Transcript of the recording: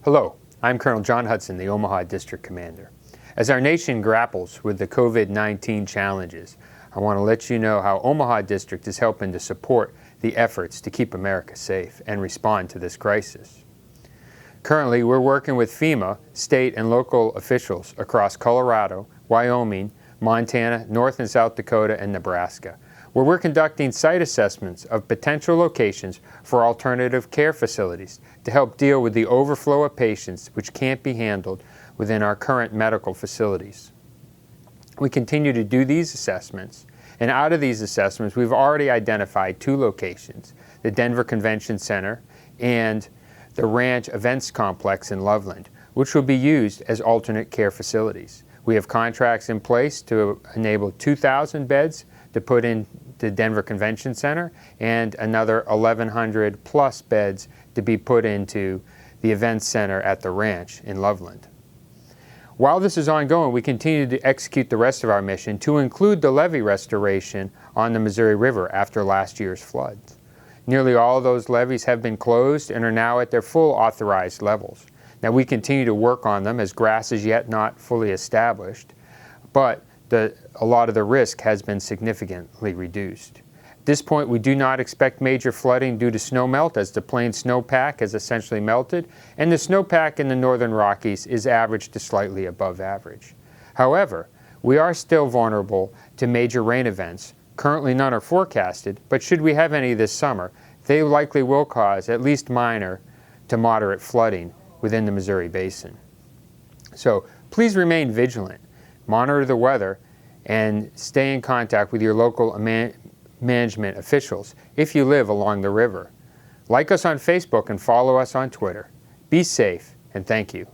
Hello, I'm Colonel John Hudson, the Omaha District Commander. As our nation grapples with the COVID-19 challenges, I want to let you know how Omaha District is helping to support the efforts to keep America safe and respond to this crisis. Currently, we're working with FEMA, state and local officials across Colorado, Wyoming, Montana, North and South Dakota, and Nebraska, where we're conducting site assessments of potential locations for alternative care facilities to help deal with the overflow of patients which can't be handled within our current medical facilities. We continue to do these assessments, and out of these assessments, we've already identified 2 locations, the Denver Convention Center and the Ranch Events Complex in Loveland, which will be used as alternate care facilities. We have contracts in place to enable 2,000 beds to put in the Denver Convention Center and another 1,100 plus beds to be put into the Events Center at the ranch in Loveland. While this is ongoing, we continue to execute the rest of our mission to include the levee restoration on the Missouri River after last year's floods. Nearly all of those levees have been closed and are now at their full authorized levels. Now we continue to work on them as grass is yet not fully established, but a lot of the risk has been significantly reduced. At this point, we do not expect major flooding due to snowmelt, as the plain snowpack has essentially melted, and the snowpack in the northern Rockies is average to slightly above average. However, we are still vulnerable to major rain events. Currently none are forecasted, but should we have any this summer, they likely will cause at least minor to moderate flooding within the Missouri Basin. So please remain vigilant, monitor the weather, and stay in contact with your local management officials if you live along the river. Like us on Facebook and follow us on Twitter. Be safe, and thank you.